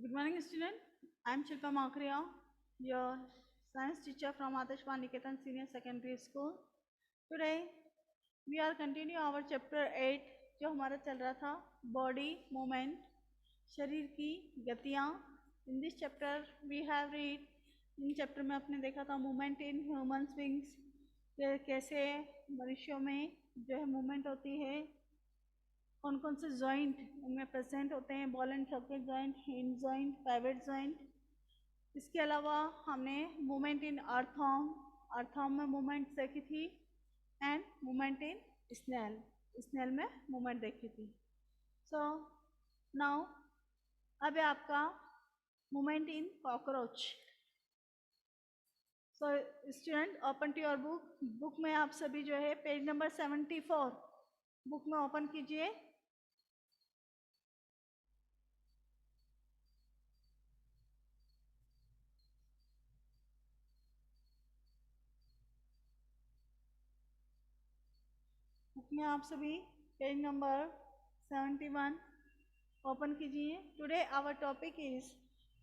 Good morning, student. I am Shilpa Makriya, your science teacher from Adarsh Niketan Senior Secondary School. Today, we are continue our chapter 8 जो हमारा चल रहा था body movement, शरीर की गतियाँ. In this chapter, we have read. In chapter में आपने देखा था movement in human beings, कैसे मनुष्यों में जो है movement होती है, कौन कौन से जॉइंट उनमें प्रेजेंट होते हैं, ball and socket joint, hinge joint, pivot joint. इसके अलावा हमने मूवमेंट इन अर्थॉर्म में मूवमेंट देखी थी एंड मूवमेंट इन स्नेल में मूवमेंट देखी थी. सो नाउ अब है आपका movement in cockroach. So student open to your book में आप सभी जो है पेज नंबर 74 बुक में ओपन कीजिए. बुक में आप सभी पेज नंबर 71 ओपन कीजिए. Today our topic is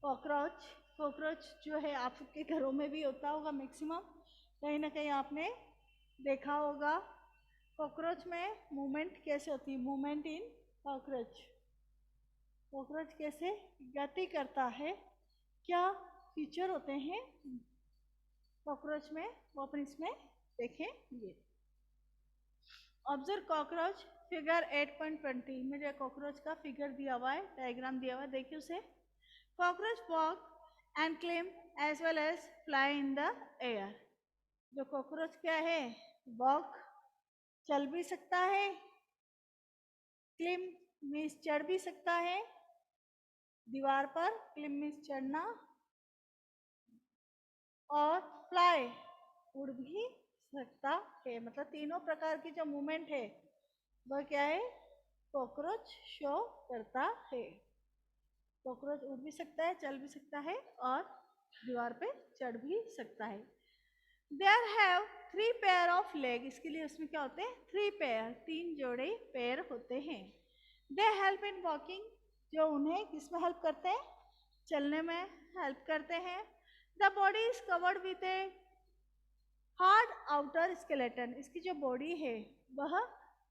cockroach. Cockroach जो है आप सबके घरों में भी होता होगा, मैक्सिमम कहीं ना कहीं आपने देखा होगा. कॉकरोच में मूवमेंट कैसे होती है? Movement in cockroach. कॉकरोच कैसे गति करता है, क्या फीचर होते हैं कॉकरोच में, वो अपन इसमें देखेंगे. ऑब्जर्व कॉकरोच फिगर 8.20 में जो कॉकरोच का फिगर दिया हुआ है, डायग्राम दिया हुआ है, देखिए उसे. Cockroach walk and climb as well as fly in the air. जो कॉकरोच क्या है, वॉक चल भी सकता है, क्लिम मीन्स चढ़ भी सकता है, दीवार पर क्लिम मीन्स चढ़ना, और फ्लाई उड़ भी सकता है. मतलब तीनों प्रकार की जो मूवमेंट है वह क्या है, कॉकरोच शो करता है. कॉकरोच उड़ भी सकता है, चल भी सकता है और दीवार पे चढ़ भी सकता है. There have 3 pair of leg. इसके लिए उसमें क्या होते हैं, 3 पेयर, 3 जोड़े पैर होते हैं. They help in walking. जो उन्हें किसमें हेल्प करते हैं, चलने में हेल्प करते हैं. The body is covered with a hard outer skeleton. इसकी जो बॉडी है वह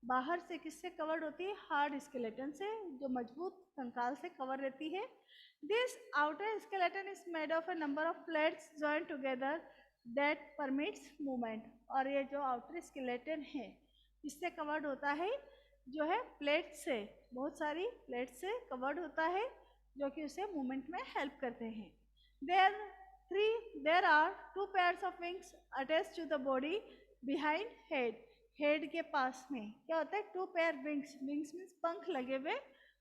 बाहर से किससे कवर्ड होती है, हार्ड स्केलेटन से, जो मजबूत कंकाल से कवर रहती है. This outer skeleton is made of A number of plates joint together that permits movement. और ये जो आउटर स्केलेटन है इससे कवर्ड होता है, जो है प्लेट से, बहुत सारी प्लेट से कवर्ड होता है, जो कि उसे मूवमेंट में हेल्प करते हैं. There are 2 pairs of wings attached to the body behind head. Head के पास में क्या होता है, 2 पेयर विंग्स. विंग्स मीन्स पंख लगे हुए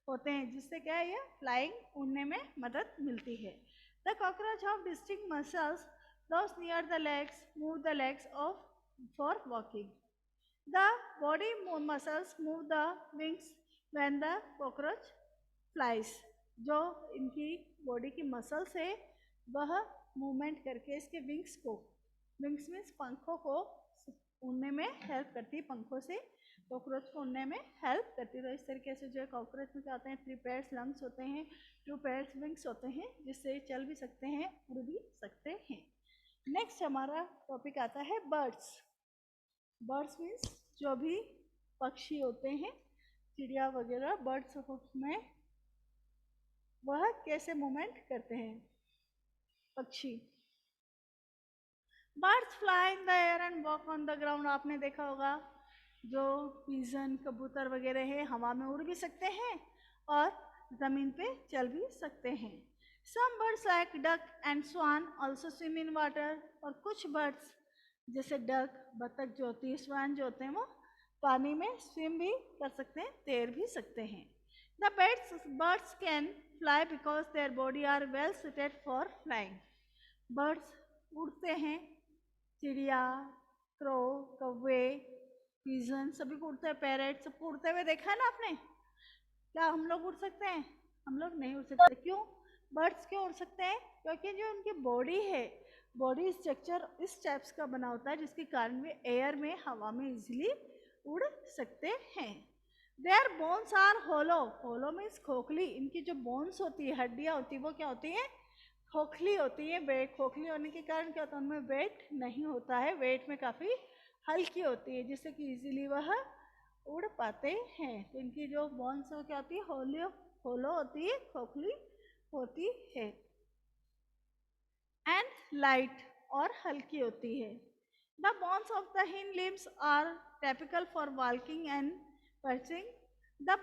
होते हैं, जिससे क्या है, ये फ्लाइंग, उड़ने में मदद मिलती है. The cockroach of distinct muscles those near the legs move the legs of for walking. The body muscles move the wings when the cockroach flies. जो इनकी बॉडी की मसल्स है वह मूवमेंट करके इसके विंग्स को, विंग्स मीन्स पंखों को, उड़ने में हेल्प करती है. पंखों से कॉकरोच को उड़ने में हेल्प करती है. तो इस तरीके से जो है कॉकरोच में क्या होते हैं, 3 पेयर्स लंग्स होते हैं, 2 पेयर्स विंग्स होते हैं, जिससे चल भी सकते हैं, उड़ भी सकते हैं. नेक्स्ट हमारा टॉपिक आता है बर्ड्स. बर्ड्स मीन्स जो भी पक्षी होते हैं, चिड़िया वगैरह, बर्ड्स में वह कैसे मूवमेंट करते हैं, पक्षी. Birds fly in the air and walk on the ground. आपने देखा होगा जो पिजन, कबूतर वगैरह है, हवा में उड़ भी सकते हैं और जमीन पे चल भी सकते हैं. Some birds like duck and swan also swim in water. और कुछ बर्ड्स जैसे डक, बतख जो होती है, स्वान जो होते हैं, वो पानी में स्विम भी कर सकते हैं, तैर भी सकते हैं. The birds can fly because their body are well suited for flying. Birds उड़ते हैं, चिड़िया, क्रो, कौवे, पिजन सभी को उड़ते हैं, पैरेट सबको उड़ते हुए देखा है ना आपने. क्या हम लोग उड़ सकते हैं? हम लोग नहीं उड़ सकते. क्यों? बर्ड्स क्यों उड़ सकते हैं? क्योंकि जो उनकी बॉडी है, बॉडी स्ट्रक्चर इस टाइप्स का बना होता है, जिसके कारण वे एयर में, हवा में इजीली उड़ सकते हैं. Their bones are hollow, hollow means खोखली, इनकी जो बोन्स होती है, हड्डियां होती है, वो क्या होती है, खोखली होती है। वेट खोखली होने के कारण क्या होता है, उनमें वेट नहीं होता है, वेट में काफ़ी हल्की होती है, जिससे कि इजीली वह उड़ पाते हैं। तो इनकी जो बोन्स है क्या होती है, होलो होलो होती है, खोखली होती है, एंड लाइट और हल्की होती है। The bones of the hind limbs are typical for walking and perching. The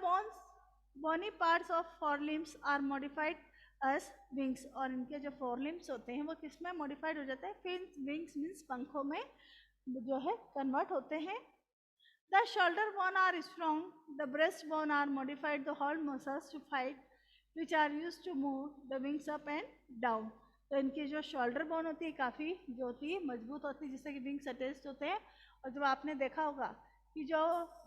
bony parts of forelimbs are modified as wings. और इनके जो forelimbs होते हैं वो किस में modified हो जाते हैं, fins, wings means पंखों में जो है convert होते हैं। The shoulder bone are strong, the breast bone are modified, the whole muscles to fight, which are used to move the wings up and down. तो इनकी जो शोल्डर बोन होती है काफ़ी जो होती है मजबूत होती है, जिससे कि विंग्स अटैच्ड होते हैं। और जब आपने देखा होगा कि जो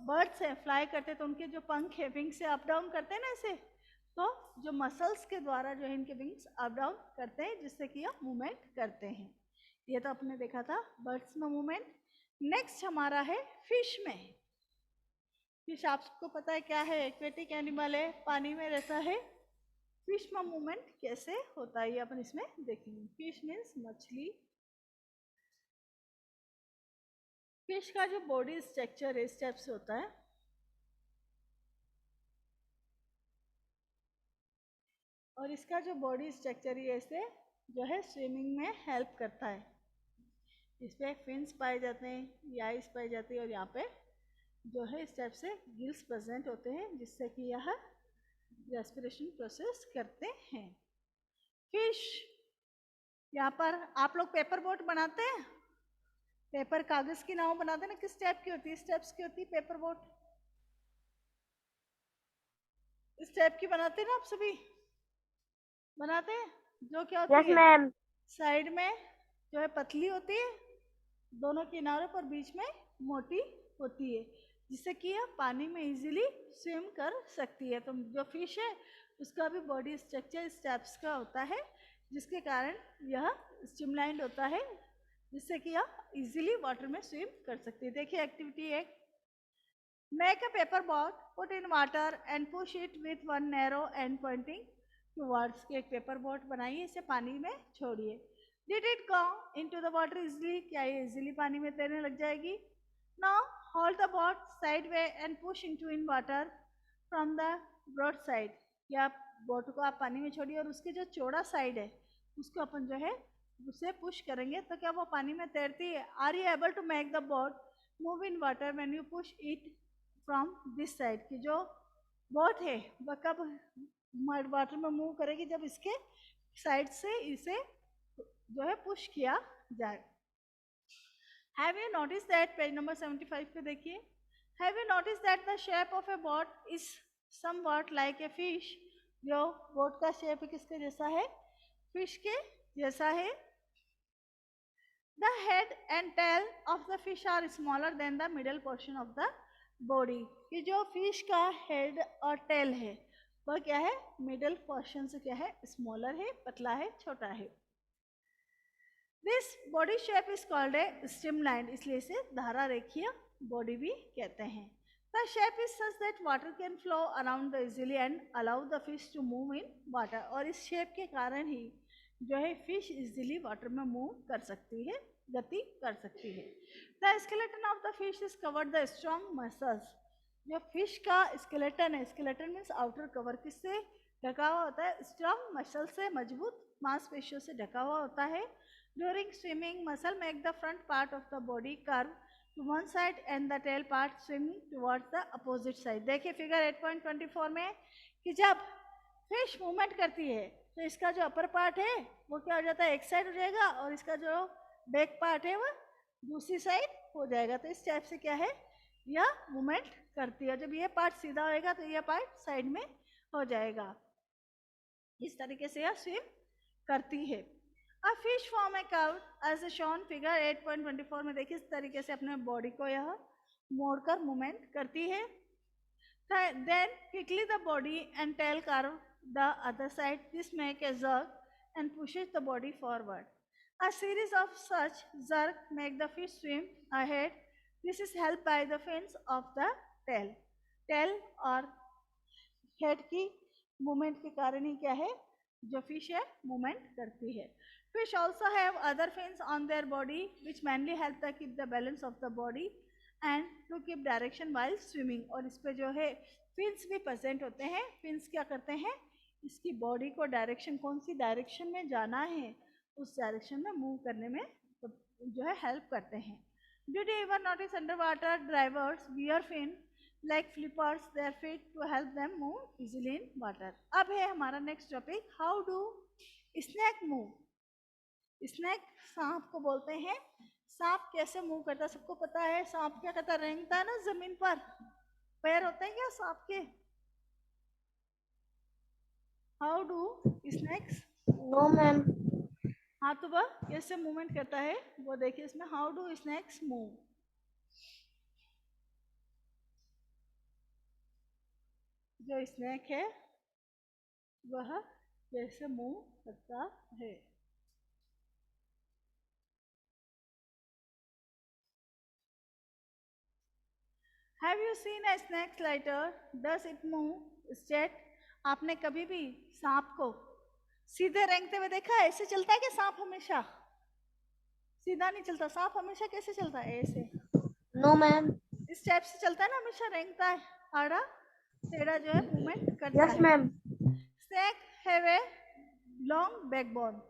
बर्ड्स हैं फ्लाई करते हैं तो उनके जो पंख है विंग से अप डाउन करते हैं ना ऐसे, तो जो मसल्स के द्वारा जो है इनके विंग्स अप डाउन करते हैं, जिससे कि ये मूवमेंट करते हैं। ये तो आपने देखा था बर्ड्स में मूवमेंट। नेक्स्ट हमारा है फिश में। फिश आपको पता है क्या है, एक्वेटिक एनिमल है, पानी में रहता है। फिश में मूवमेंट कैसे होता है ये अपन इसमें देखेंगे। फिश मीन्स मछली। फिश का जो बॉडी स्ट्रक्चर है इस टाइप से होता है, और इसका जो बॉडी स्ट्रक्चर है ऐसे जो है स्विमिंग में हेल्प करता है। इसमें फिन्स पाए जाते हैं, ये आइस पाई जाती है, और यहाँ पे जो है इस टाइप से गिल्स प्रेजेंट होते हैं, जिससे कि यह रेस्पिरेशन प्रोसेस करते हैं। फिश, यहाँ पर आप लोग पेपर बोट बनाते हैं, पेपर कागज की नाव बनाते हैं ना, किस टाइप की होती है, इस टाइप की होती है पेपर बोट, इस टाइप की बनाते हैं ना आप सभी बनाते हैं, जो क्या होती है मैम, साइड में जो है पतली होती है, दोनों किनारों पर बीच में मोटी होती है, जिससे कि यह पानी में इजीली स्विम कर सकती है। तो जो फिश है उसका भी बॉडी स्ट्रक्चर इस टाइप्स का होता है, जिसके कारण यह स्ट्रीमलाइंड होता है, जिससे कि यह इजीली वाटर में स्विम कर सकती है। देखिए एक्टिविटी एक, make a paper boat, put in water and push it with one narrow end pointing towards. के एक पेपर बोट बनाइए, इसे पानी में छोड़िए। Did it go into the water easily, क्या ये इजीली पानी में तैरने लग जाएगी। Now hold the boat side way and push into in water from the broad side. या बोट को आप पानी में छोड़िए और उसकी जो चौड़ा साइड है उसको अपन जो है उसे पुश करेंगे तो क्या वो पानी में तैरती है। Are you able to make the boat move in water when you push it from this side. की जो बोट है वह कब वाटर में मूव करेगी, जब इसके साइड से इसे जो है पुश किया जाए। Have you notice that, page number 75 पे देखिए, have you notice that the shape of A boat is somewhat like a fish. जो बोट का शेप किसके जैसा है, फिश के जैसा है। The head and tail of the fish are smaller than the middle portion of the body। कि जो फिश का हेड और टेल है वह क्या है, मिडल पोर्शन से क्या है, स्मॉलर है, पतला है, छोटा है। This body shape is called a streamline, इसलिए इसे धारा रेखीय बॉडी भी कहते हैं। The shape is such that water can flow around the easily and allow the fish to move in water. और इस शेप के कारण ही जो है फिश इजीली वाटर में मूव कर सकती है, गति कर सकती है। The skeleton of the fish is covered the strong muscles. जो फिश का स्केलेटन है, स्केलेटन मीन्स आउटर कवर, किससे ढका हुआ होता है, स्ट्रॉन्ग मसल से, मजबूत मांसपेशियों से ढका हुआ होता है। During swimming, muscle make the front part of the body curve to one side and the tail part swimming towards the opposite side। देखिए फिगर 8.24 में कि जब फिश मूवमेंट करती है तो इसका जो अपर पार्ट है वो क्या हो जाता है, एक साइड हो जाएगा, और इसका जो बैक पार्ट है वो दूसरी साइड हो जाएगा। तो इस टाइप से क्या है, यह मूवमेंट करती है। जब ये पार्ट सीधा होएगा तो यह पार्ट साइड में हो जाएगा, इस तरीके से यह स्विम करती है। A fish form a curve as shown figure 8.24 में देखिए, इस तरीके से अपने बॉडी को यह मोड़कर मूवमेंट करती है। Then quickly the body and tail curve the other side. This make a jerk and pushes the body forward. A series of such jerk make the fish swim ahead. This is helped by the fins of the tail। Tail और head की movement के कारण ही क्या है, जो fish है movement करती है. Fish also have other fins on their body which mainly help the keep the balance of the body and to keep direction while swimming. और इस पे जो है फिन्स भी प्रेजेंट होते हैं. फिन्स क्या करते हैं, इसकी बॉडी को डायरेक्शन, कौन सी डायरेक्शन में जाना है उस डायरेक्शन में मूव करने में जो है हेल्प करते हैं. Did you ever notice underwater divers wear fin like flippers their feet to help them move easily in water? अब है हमारा next topic, how do snake move. Snake सांप को बोलते हैं. सांप कैसे मूव करता है सबको पता है. सांप क्या करता है, रेंगता है ना जमीन पर. पैर होते हैं क्या सांप के? How do snakes? No ma'am. हाँ तो वह कैसे मूवमेंट करता है वो देखिए इसमें, हाउ डू स्नैक्स मूव. जो स्नैक है वह कैसे मूव करता है. Have you seen a snake slider? Does it move straight? आपने कभी भी सांप को सीधे रेंगते हुए देखा है? ऐसे चलता है कि सांप हमेशा सीधा नहीं चलता. सांप हमेशा कैसे चलता है, ऐसे. No ma'am. इस टाइप से चलता है ना, हमेशा रेंगता है, आड़ा टेढ़ा जो है मूवमेंट करता यस है. Ma'am. Snake have a long backbone.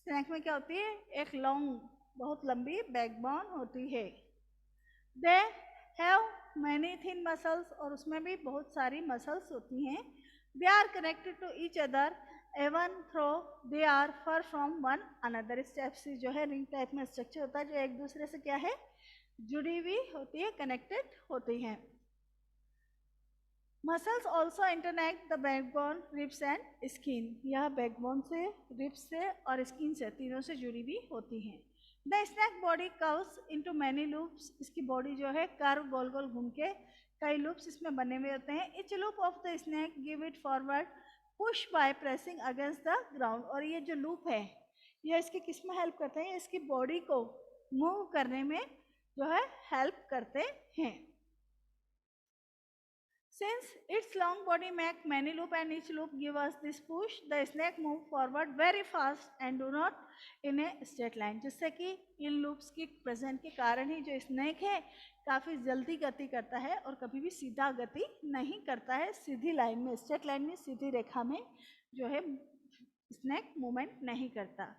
Snake में क्या होती है, एक लॉन्ग, बहुत लंबी बैकबोन होती है. They have many thin muscles, और उसमें भी बहुत सारी मसल्स होती हैं. They are connected to each other even though they are far from one another. इस टाइप से जो है रिंग टाइप में स्ट्रक्चर होता है जो एक दूसरे से क्या है, जुड़ी हुई होती है, कनेक्टेड होती हैं. Muscles also interconnect the backbone, ribs and skin. यह बैकबोन से, रिब्स से और स्किन से, तीनों से जुड़ी हुई होती हैं. The snake body curves into many loops. इसकी बॉडी जो है कर्व, गोल गोल घूम के कई लूप्स इसमें बने हुए होते हैं. Etch loop of the snake give it forward push by pressing against the ground. और ये जो लूप है यह इसकी किस में हेल्प करते हैं, इसकी बॉडी को मूव करने में जो है हेल्प करते हैं. Since its long body make many loop and each loop give us this push, the snake move forward very fast and do not in a straight line. जिससे कि इन loops की प्रेजेंट के कारण ही जो स्नैक है काफ़ी जल्दी गति करता है और कभी भी सीधा गति नहीं करता है. सीधी लाइन में, स्ट्रेट लाइन में, सीधी रेखा में जो है स्नैक मूवमेंट नहीं करता.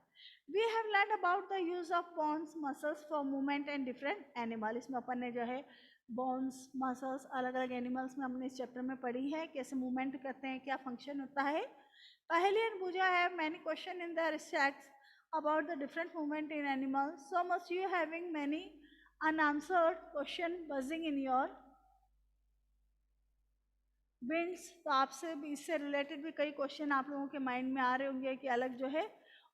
We have learned about the use of bones, muscles for movement and different animal. इसमें अपन ने जो है बोन्स, मसल्स, अलग अलग एनिमल्स में हमने इस चैप्टर में पढ़ी है, कैसे मूवमेंट करते हैं, क्या फंक्शन होता है. पहले एंड पूजा है many question in the research about the different movement in animals. So much you having many unanswered question buzzing in your winds. तो आपसे भी इससे रिलेटेड भी कई क्वेश्चन आप लोगों के माइंड में आ रहे होंगे कि अलग जो है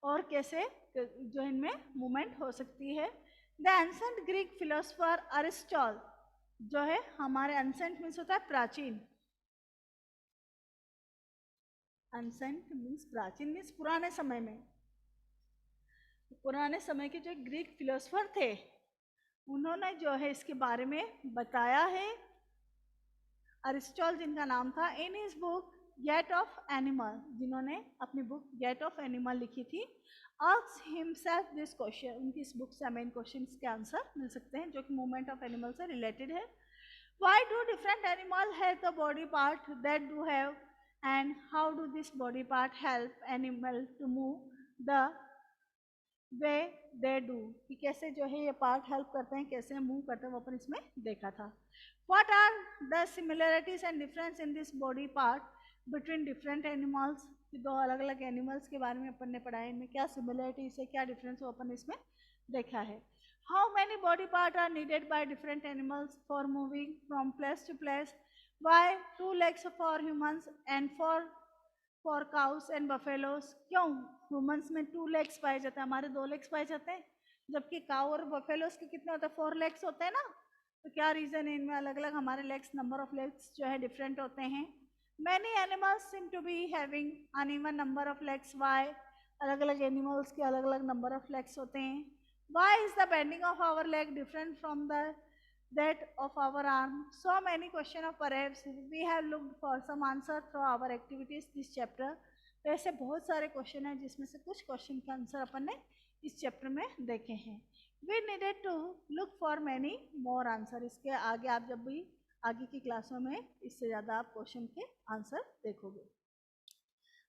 और कैसे जो इनमें मूवमेंट हो सकती है. The ancient Greek philosopher Aristotle जो है, हमारे एंसेंट मीन्स होता है प्राचीन. एंसेंट मीन्स प्राचीन, मीन्स पुराने समय में. पुराने समय के जो ग्रीक फिलोसफर थे उन्होंने जो है इसके बारे में बताया है. अरिस्टॉटल जिनका नाम था, in his book gait of animal, जिन्होंने अपनी बुक गेट ऑफ एनिमल लिखी थी, आस्क्ड हिमसेल्फ दिस क्वेश्चन. उनकी इस बुक से हमें इन क्वेश्चन के आंसर मिल सकते हैं जो कि मूवमेंट ऑफ एनिमल से रिलेटेड है. Why do different animals have the body part that do have, and how do this body part help animal to move the way they do? कि कैसे जो है ये पार्ट हेल्प करते हैं, कैसे मूव करते हैं, वो अपन इसमें देखा था. What are the similarities and difference in this body part between different animals? कि दो अलग अलग एनिमल्स के बारे में अपन ने पढ़ा है, इनमें क्या सिमिलरिटीज है, क्या डिफरेंस वो अपन इसमें देखा है. How many body parts are needed by different animals for moving from place to place? Why 2 legs for humans and for cows and buffaloes? क्यों humans में 2 legs पाए जाते हैं, हमारे 2 legs पाए जाते हैं, जबकि काउ और बफेलोस के कितने होते हैं, 4 legs होते हैं ना. तो क्या रीजन है इनमें अलग अलग हमारे लेग्स, नंबर ऑफ लेग्स जो है डिफरेंट होते हैं. Many animals seem to be having uneven number of legs. Why? अलग अलग एनिमल्स के अलग अलग नंबर ऑफ लेग्स होते हैं. Why is the bending of our leg different from the that of our arm. So many question of perhaps we have looked for some answer through our activities this chapter. तो ऐसे बहुत सारे question हैं जिसमें से कुछ question के answer अपन ने इस चैप्टर में देखे हैं. We needed to look for many more answer. इसके आगे आप जब भी आगे की क्लासों में इससे ज़्यादा आप क्वेश्चन के आंसर देखोगे.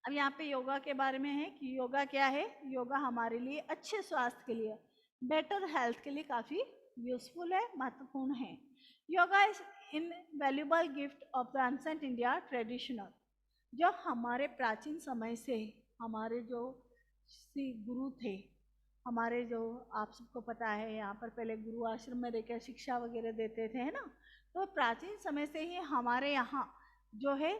अब यहाँ पे योगा के बारे में है कि योगा क्या है. योगा हमारे लिए अच्छे स्वास्थ्य के लिए, बेटर हेल्थ के लिए काफ़ी यूजफुल है, महत्वपूर्ण है. Yoga is in valuable gift of the ancient India traditional. जो हमारे प्राचीन समय से हमारे जो श्री गुरु थे, हमारे जो आप सबको पता है यहाँ पर पहले गुरु आश्रम में रहकर शिक्षा वगैरह देते थे, है ना. तो प्राचीन समय से ही हमारे यहाँ जो है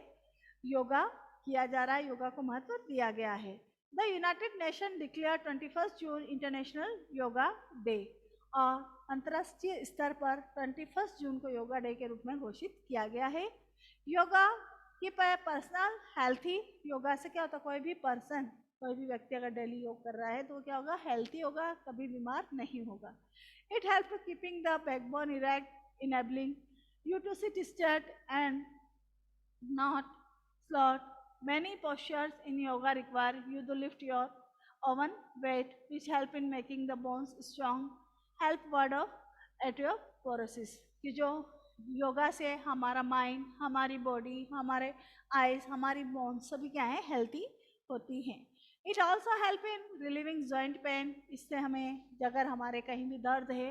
योगा किया जा रहा है, योगा को महत्व दिया गया है. The United nation declare 21 June international yoga day. और अंतर्राष्ट्रीय स्तर पर 21 जून को योगा डे के रूप में घोषित किया गया है. योगा की पर्सनल हेल्थी. योगा से क्या होता है, कोई भी पर्सन, कोई भी व्यक्ति अगर डेली योग कर रहा है तो क्या होगा, हेल्थी होगा, कभी बीमार नहीं होगा. It help to keeping the backbone erect, enabling you to sit straight and not slouch. Many postures in yoga require you to lift your own weight, which help in making the bones strong, help ward off osteoporosis. कि जो योगा से हमारा mind, हमारी body, हमारे eyes, हमारी bones सभी क्या है, हेल्थी होती हैं. It also help in relieving joint pain. इससे हमें अगर हमारे कहीं भी दर्द है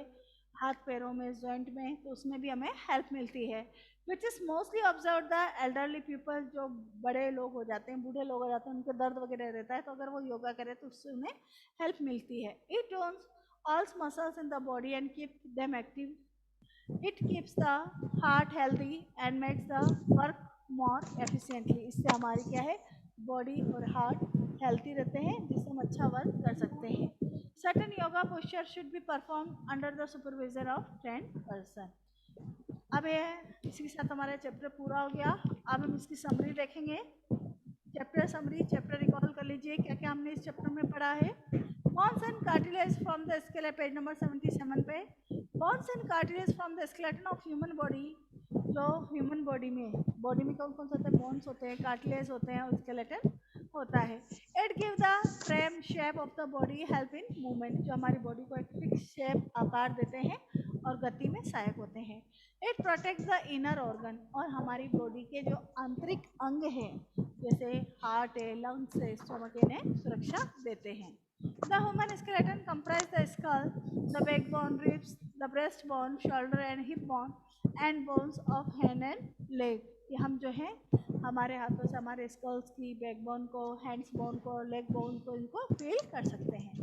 हाथ पैरों में, जॉइंट में, तो उसमें भी हमें हेल्प मिलती है. Which is mostly observe the elderly people. जो बड़े लोग हो जाते हैं, बूढ़े लोग हो जाते हैं, उनको दर्द वगैरह रहता है, तो अगर वो योगा करें तो उससे उन्हें हेल्प मिलती है. It tones all muscles in the body and keep them active. It keeps the heart healthy and makes the work more efficiently. इससे हमारी क्या है, बॉडी और हार्ट हेल्थी रहते हैं, जिससे हम अच्छा वर्क कर सकते हैं. Certain yoga postures should be performed under the supervision of trained person. अब ये इसी के साथ हमारा चैप्टर पूरा हो गया. अब हम इसकी समरी देखेंगे. चैप्टर समरी, चैप्टर रिकॉल कर लीजिए क्या क्या हमने इस चैप्टर में पढ़ा है. Bones and cartilage from the skeleton, page number 77 पे. Bones and cartilage from the skeleton of human body. जो ह्यूमन बॉडी में कौन कौन से होते हैं, बोन्स होते हैं, कार्टिलेज होते हैं और स्केलेटन होता है. It give the frame shape of the body, help in movement. जो हमारी बॉडी को एक फिक्स शेप, आकार देते हैं और गति में सहायक होते हैं. It protect the inner organ. और हमारी बॉडी के जो आंतरिक अंग हैं, जैसे हार्ट है, लंग्स है, स्टमक, इन्हें सुरक्षा देते हैं. The human skeleton comprise the skull, the backbone, ribs, the breast bone, shoulder and hip bone and bones of hand and leg. कि हम जो है हमारे हाथों से हमारे स्कल्स की, बैकबोन को, हैंड्स बोन को, लेग बोन को, इनको फील कर सकते हैं.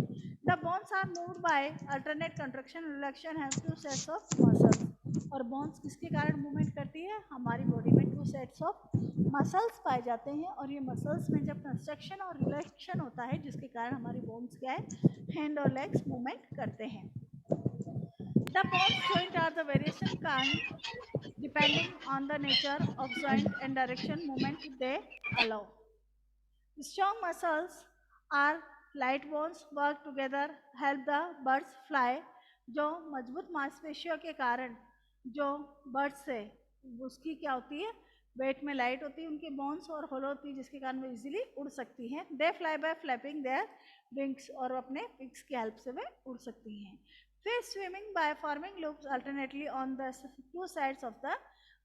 The bones are moved by alternate contraction, relaxation, have two sets of muscles. और बोन्स किसके कारण मूवमेंट करती है, हमारी बॉडी में 2 सेट्स ऑफ मसल्स पाए जाते हैं. और ये मसल्स में जब कंस्ट्रक्शन और रिलैक्शन होता है, जिसके कारण हमारी बोन्स क्या है, हैंड और लेग्स मूवमेंट करते हैं. The bones joint are the variation kind depending on the nature of joint and direction movement they allow. Strong muscles are light bones work together help the birds fly. जो मजबूत मांसपेशियों के कारण जो birds है उसकी क्या होती है, वेट में लाइट होती है उनकी बोन्स और होलो होती है, जिसके कारण वो इजीली उड़ सकती हैं. They fly bye flapping their wings. और अपने विंग्स की हेल्प से वे उड़ सकती हैं. Fish swimming by forming loops alternately on the 2 sides of the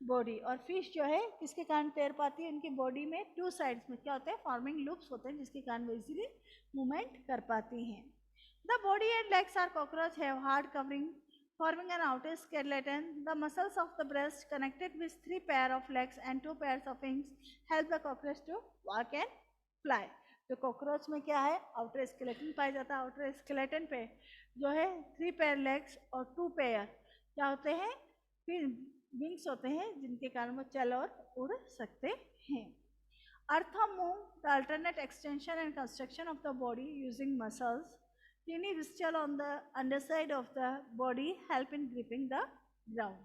body. और फिश जो है किसके कारण तैर पाती है, उनकी बॉडी में 2 साइड्स में क्या होते हैं, फॉर्मिंग लूप्स होते हैं, जिसके कारण वो इजीली मूवमेंट कर पाती हैं. The body and legs are cockroach have hard covering forming an outer skeleton. The muscles of the breast connected with 3 pair of legs and 2 pairs of wings help the cockroach to walk and fly. तो cockroach में क्या है, outer skeleton पाया जाता है. Outer skeleton पे जो है 3 पेयर लेग्स और 2 पेयर क्या होते हैं, फिर विंग्स होते हैं, जिनके कारण वो चल और उड़ सकते हैं. Arthro move the alternate extension and construction of the body using muscles. Teeny visceral on the underside of the body help in gripping the ground.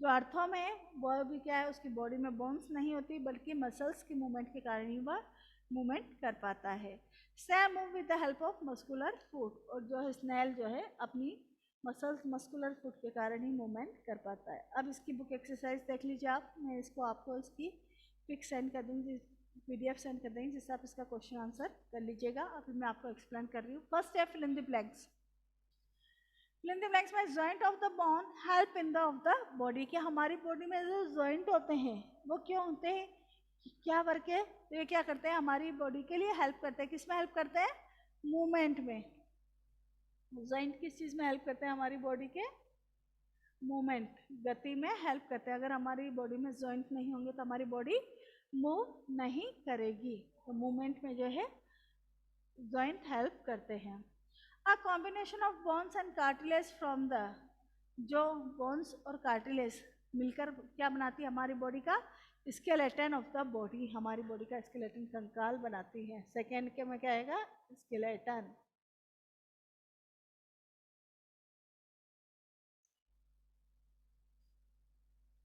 जो अर्थों में वो भी क्या है, उसकी बॉडी में बोन्स नहीं होती बल्कि मसल्स की मूवमेंट के कारण ही वह मूवमेंट कर पाता है. Snail move with the help of muscular foot. और जो है स्नैल जो है अपनी मसल्स मस्कुलर फुट के कारण ही मूवमेंट कर पाता है। अब इसकी बुक एक्सरसाइज देख लीजिए आप, मैं इसको आपको इसकी पिक सेंड कर दूँगी, PDF सेंड कर देंगे, जिससे आप इसका क्वेश्चन आंसर कर लीजिएगा। अभी मैं आपको एक्सप्लेन कर रही हूँ। फर्स्ट है fill in the blanks. Fill in the blanks में joint of the bone help in the of the body, कि हमारी बॉडी में जो जॉइंट होते हैं वो क्यों होते हैं, क्या वर्क है, तो ये क्या करते हैं, हमारी बॉडी के लिए हेल्प करते हैं। किस में हेल्प करते हैं, मूवमेंट में। जॉइंट किस चीज़ में हेल्प करते हैं, हमारी बॉडी के मूवमेंट, गति में हेल्प करते हैं। अगर हमारी बॉडी में जॉइंट नहीं होंगे तो हमारी बॉडी मूव नहीं करेगी, तो मूवमेंट में जो है जॉइंट हेल्प करते हैं। A combination of bones and cartilage from the, जो बोन्स और कार्टिलेज मिलकर क्या बनाती है, हमारी बॉडी का स्केलेटन ऑफ द बॉडी, हमारी बॉडी का स्केलेटन, कंकाल बनाती है। सेकेंड के में क्या आएगा, स्केलेटन।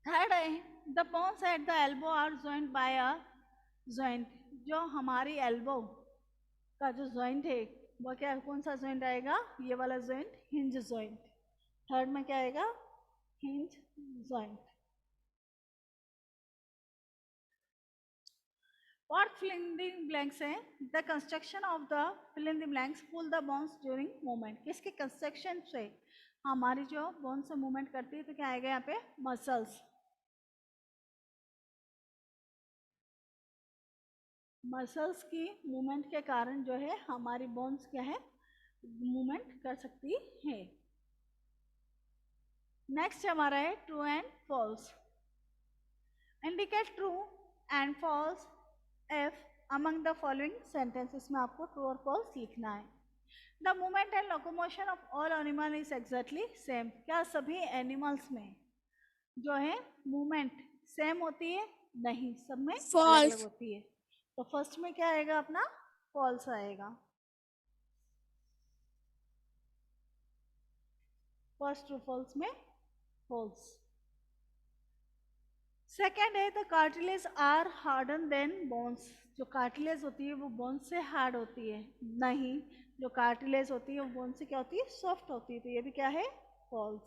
थर्ड है the bones at the elbow are joint by a joint, जो हमारी एल्बो का जो जॉइंट है वो क्या, कौन सा जॉइंट आएगा, ये वाला जॉइंट, हिंज जॉइंट। थर्ड में क्या आएगा, हिंज जॉइंट। और फिल इन द ब्लैंक्स है the construction of the, fill in the blanks, pull the bones during movement, किसके कंस्ट्रक्शन से हमारी जो बोन्स से मूवमेंट करती है, तो क्या आएगा यहाँ पे, मसल्स। मसल्स की मूवमेंट के कारण जो है हमारी बोन्स क्या है, मूवमेंट कर सकती है। नेक्स्ट हमारा है true and false. Indicate true and false if among the following sentences में आपको ट्रू और फॉल्स लिखना है। The movement and locomotion of all animal is exactly same, क्या सभी एनिमल्स में जो है मूवमेंट सेम होती है, नहीं, सब में अलग अलग होती है। तो फर्स्ट में क्या आएगा अपना, फॉल्स आएगा। फर्स्ट ट्रू फॉल्स में फॉल्स। सेकेंड है the cartilage are harder than bones, जो कार्टिलेज होती है वो बोन्स से हार्ड होती है, नहीं, जो कार्टिलेज होती है वो बोन्स से क्या होती है, सॉफ्ट होती है, तो ये भी क्या है, false.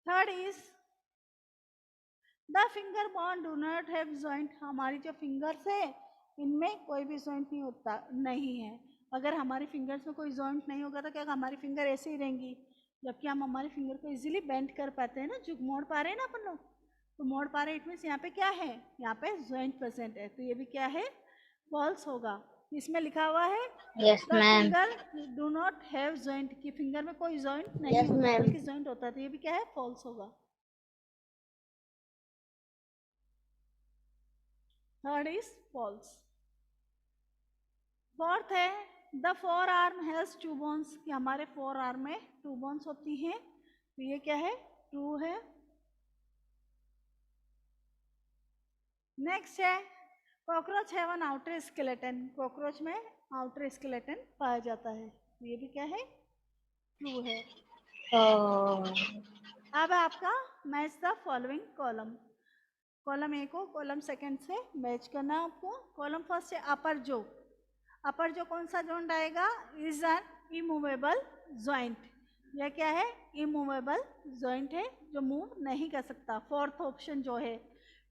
Third is the finger bone do not have joint, हमारी जो फिंगर्स है इनमें कोई भी जॉइंट नहीं होता, नहीं है। अगर हमारी फिंगर्स में कोई जॉइंट नहीं होगा तो क्या हमारी फिंगर ऐसे ही रहेंगी, जबकि हम हमारी फिंगर को इजीली बेंड कर पाते हैं ना, जो मोड़ पा रहे हैं ना अपन लोग, तो मोड़ पा रहे हैं, इट मीन्स यहाँ पे क्या है, यहाँ पे जॉइंट प्रेजेंट है, तो ये भी क्या है, फॉल्स होगा। इसमें लिखा हुआ है Yes, the ma'am. Finger do not have joint, की फिंगर में कोई जॉइंट नहीं Yes, होता ma'am. बल्कि जॉइंट होता है, तो ये भी क्या है, फॉल्स होगा। Third is false. फोर्थ है the forearm has two bones, कि हमारे फोर आर्म में टू बोन्स होती हैं, तो ये क्या है, ट्रू है। नेक्स्ट है cockroach have an outer skeleton, cockroach में आउटर स्केलेटन पाया जाता है, तो ये भी क्या है, ट्रू है। अब आपका match the following column, column A को कॉलम सेकंड से मैच करना है आपको। कॉलम फर्स्ट है अपर जो, अपर जो कौन सा जॉइंट आएगा, इज एन इमूवेबल जॉइंट, यह क्या है, इमूवेबल जॉइंट है जो मूव नहीं कर सकता। फोर्थ ऑप्शन जो है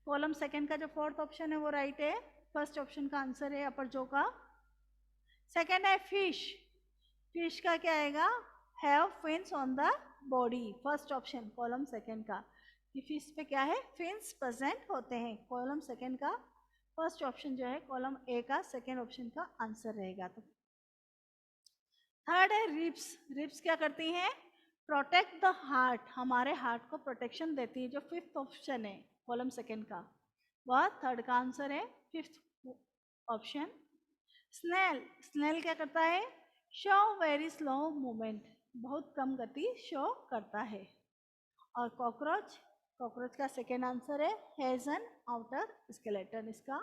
कॉलम सेकंड का, जो फोर्थ ऑप्शन है वो राइट है, फर्स्ट ऑप्शन का आंसर है अपर जो का। सेकंड है फिश, फिश का क्या आएगा, have fins on the body, first option column second का, कि फिश पे क्या है, फिन्स प्रेजेंट होते हैं, कॉलम सेकंड का फर्स्ट ऑप्शन जो है कॉलम ए का सेकंड ऑप्शन का आंसर रहेगा। तो थर्ड है रिब्स, रिब्स क्या करती हैं, प्रोटेक्ट द हार्ट, हमारे हार्ट को प्रोटेक्शन देती है, जो फिफ्थ ऑप्शन है कॉलम सेकंड का, वह थर्ड का आंसर है, फिफ्थ ऑप्शन। स्नेल, स्नेल क्या करता है, शो वेरी स्लो मूवमेंट, बहुत कम गति शो करता है। और कॉकरोच, कॉकरोच का सेकेंड आंसर है हैज एन आउटर स्केलेटन, इसका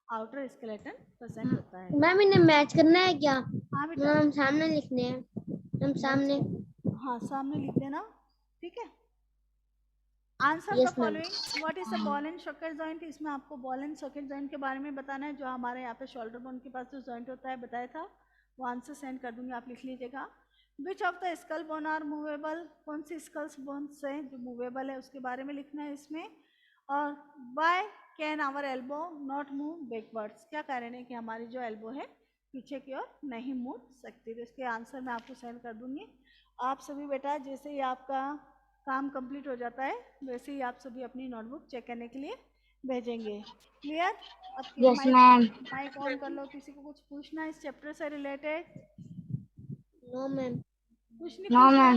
आउटर स्केलेटन प्रेजेंट होता है। मैम इन्हें मैच करना है क्या, हाँ बेटा, हम सामने लिखने हैं, हम सामने, हाँ सामने लिख देना, ठीक है। Answer the yes ma'am. Following, what is the ball and socket joint, इसमें आपको बॉल एंड सॉकेट जॉइंट के बारे में बताना है, जो हमारे यहाँ पे शोल्डर बोन के पास जो जॉइंट होता है बताया था, वो आंसर सेंड कर दूंगी, आप लिख लीजिएगा। Which of the skull bone are movable, कौन सी स्कल्स बोन्स है जो मूवेबल है उसके बारे में लिखना है इसमें। और why can our elbow not move backwards, क्या कारण है कि हमारी जो एल्बो है पीछे की ओर नहीं मूव सकती। तो इसके आंसर मैं आपको सेंड कर दूंगी। आप सभी बेटा जैसे ही आपका काम कंप्लीट हो जाता है वैसे ही आप सभी अपनी नोटबुक चेक करने के लिए भेजेंगे। क्लियर? अब यस मैम। माइक ऑन कर लो। किसी को कुछ पूछना है इस चैप्टर से रिलेटेड? No ma'am. कुछ नहीं नो पूछना? मैम।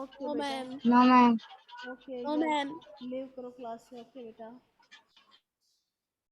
ओके नो बेटा, ma'am. No ma'am. Okay no ma'am. Leave करो क्लास से। ओके बेटा।